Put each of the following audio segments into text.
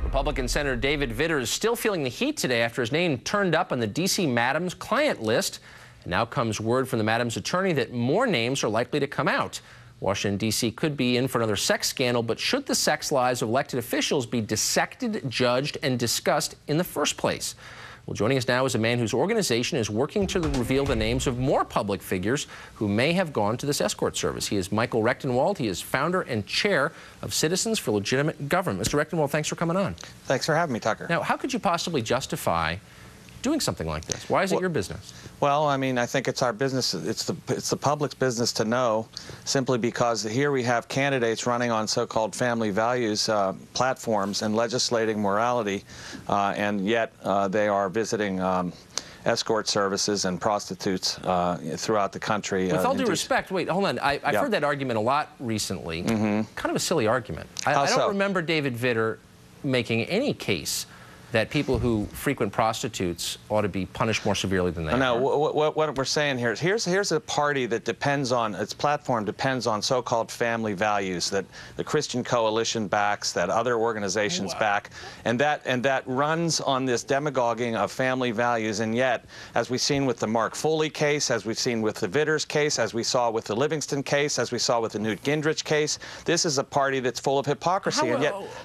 Republican Senator David Vitter is still feeling the heat today after his name turned up on the D.C. Madam's client list. And now comes word from the Madam's attorney that more names are likely to come out. Washington, D.C. could be in for another sex scandal, but should the sex lives of elected officials be dissected, judged, and discussed in the first place? Well, joining us now is a man whose organization is working to reveal the names of more public figures who may have gone to this escort service. He is Michael Rechtenwald. He is founder and chair of Citizens for Legitimate Government. Mr. Rechtenwald, thanks for coming on. Thanks for having me, Tucker. Now, how could you possibly justify doing something like this? Why is it your business? Well, I mean, I think it's our business. It's the public's business to know, simply because here we have candidates running on so-called family values platforms and legislating morality, and yet they are visiting escort services and prostitutes throughout the country. With all due respect, wait, hold on. I've heard that argument a lot recently. Kind of a silly argument. I don't remember David Vitter making any case that people who frequent prostitutes ought to be punished more severely than they are. No, what we're saying here is here's a party that depends on, its platform depends on so-called family values that the Christian Coalition backs, that other organizations back, and that runs on this demagoguing of family values. And yet, as we've seen with the Mark Foley case, as we've seen with the Vitters case, as we saw with the Livingston case, as we saw with the Newt Gingrich case, this is a party that's full of hypocrisy.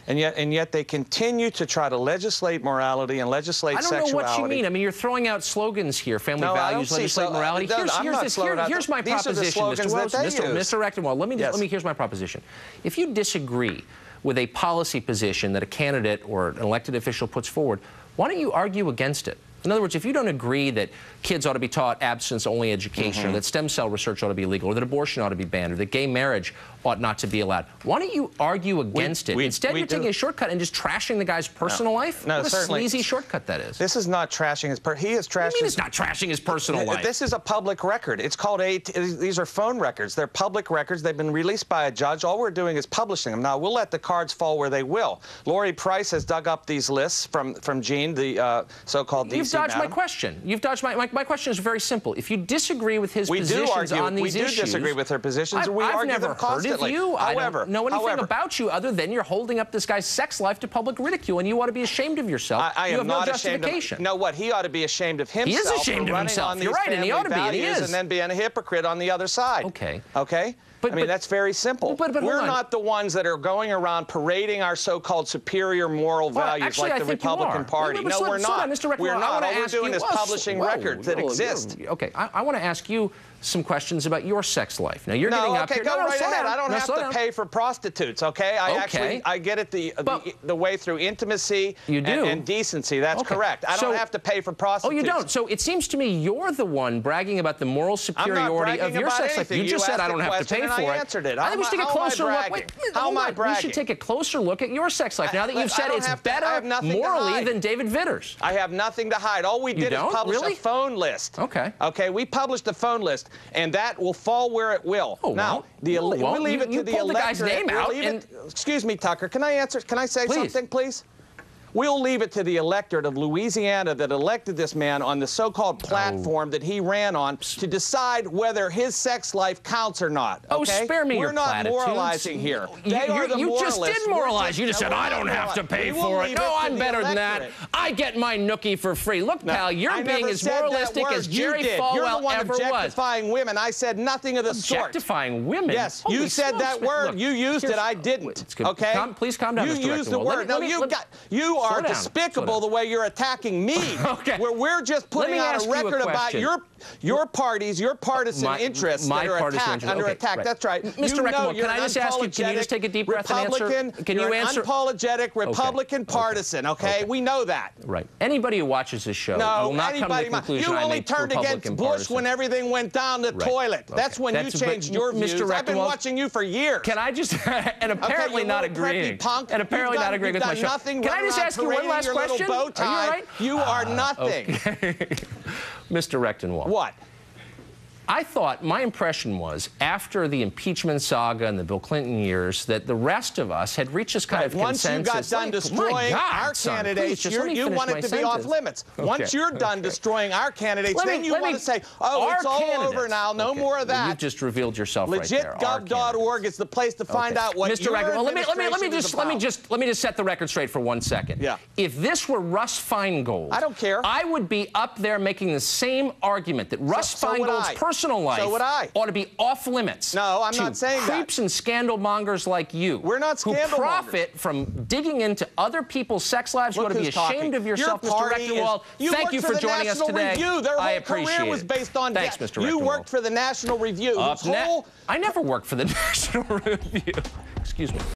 And yet they continue to try to legislate morality and legislate sexuality. I don't know what you mean. I mean, you're throwing out slogans here. Family values, legislate morality. Here's my proposition, Mr. Rechtenwald. Here's my proposition. If you disagree with a policy position that a candidate or an elected official puts forward, why don't you argue against it? In other words, if you don't agree that kids ought to be taught abstinence-only education, or that stem cell research ought to be illegal, or that abortion ought to be banned, or that gay marriage ought not to be allowed, why don't you argue against it? Instead, you're taking a shortcut and just trashing the guy's personal life? No, what a sleazy shortcut that is. This is not trashing his he is trashing. What do you mean it's not trashing his personal life? This is a public record. It's called these are phone records. They're public records. They've been released by a judge. All we're doing is publishing them. Now, we'll let the cards fall where they will. Lori Price has dug up these lists from Gene, the so-called DC You've dodged Madam. my question. You've dodged my question is very simple. If you disagree with his positions on these issues... We do disagree with her positions, and we argue them constantly. I've never heard of you. I don't know anything about you other than you're holding up this guy's sex life to public ridicule, and you ought to be ashamed of yourself. I am not ashamed of... No, what? He ought to be ashamed of himself. He is ashamed of himself. You're right, and he ought to be, and he is. And then being a hypocrite on the other side. Okay. Okay? I mean, that's very simple. We're not the ones that are going around parading our so-called superior moral values like the Republican Party. No, we're not. We're not. All we're doing is publishing records that exist. Okay, I want to ask you some questions about your sex life. Now, you're getting up here. Go right ahead. I don't have to pay for prostitutes, okay? I get it the way through intimacy and decency. That's correct. I don't have to pay for prostitutes. Oh, you don't? So it seems to me you're the one bragging about the moral superiority of your sex life. You just said I don't have to pay for it. I answered it. I think we should take a closer look. How am I bragging? We should take a closer look at your sex life now that you've said it's better morally than David Vitter's. I have nothing to hide. All we did is publish a phone list. Okay. Okay, we published a phone list, and that will fall where it will. Now, we leave it to the electorate. The guy's name out. Excuse me, Tucker. Can I answer? Can I say something, please? We'll leave it to the electorate of Louisiana that elected this man on the so-called platform that he ran on to decide whether his sex life counts or not. Okay? Oh, spare me your platitudes. We're not moralizing here. You just did moralize. You just said, I don't have to pay for it. No, I'm better than that. I get my nookie for free. Look, pal, you're being as moralistic as Jerry Falwell ever was. You're the one objectifying women. I said nothing of the sort. Objectifying women? Yes, you said that word. You used it. I didn't. Okay? Please calm down, Mr. Rechtenwald. You used the word. No, you are despicable the way you're attacking me. Where we're just putting out a record about your parties, your partisan interests that are under attack. That's right. Mr. Rechtenwald, can I just ask you, can you just take a deep breath and answer? Can you answer? Unapologetic Republican partisan, okay? We know that. Right. Anybody who watches this show will not come to the conclusion you only turned against Bush when everything went down the toilet. That's when you changed your views. I've been watching you for years. Can I just, and apparently not agreeing, and apparently not agreeing with my show. Can I just ask you one last question? Are you all right? You are nothing. Okay. Mr. Rechtenwald. What? I thought, my impression was, after the impeachment saga and the Bill Clinton years, that the rest of us had reached this kind of once consensus. Once you got done destroying our candidates, you want it to be off limits. Okay. Once you're done destroying our candidates, then you want to say, oh, it's all over now, no more of that. Well, you've just revealed yourself right there. LegitGov.org is the place to find out what Mr. Record, well, let me just set the record straight for 1 second. Yeah. If this were Russ Feingold, I don't care. I would be up there making the same argument that Russ Feingold's personal life ought to be off limits. No, I'm not saying that. Creeps and scandal mongers like you. We're not scandal who profit from digging into other people's sex lives. You ought to be ashamed of yourself, Mr. Rectorwald. Thank you for joining us today. Their whole career was based on Thanks, Mr. Rectorwald. You worked for the National Review. I never worked for the National Review. Excuse me.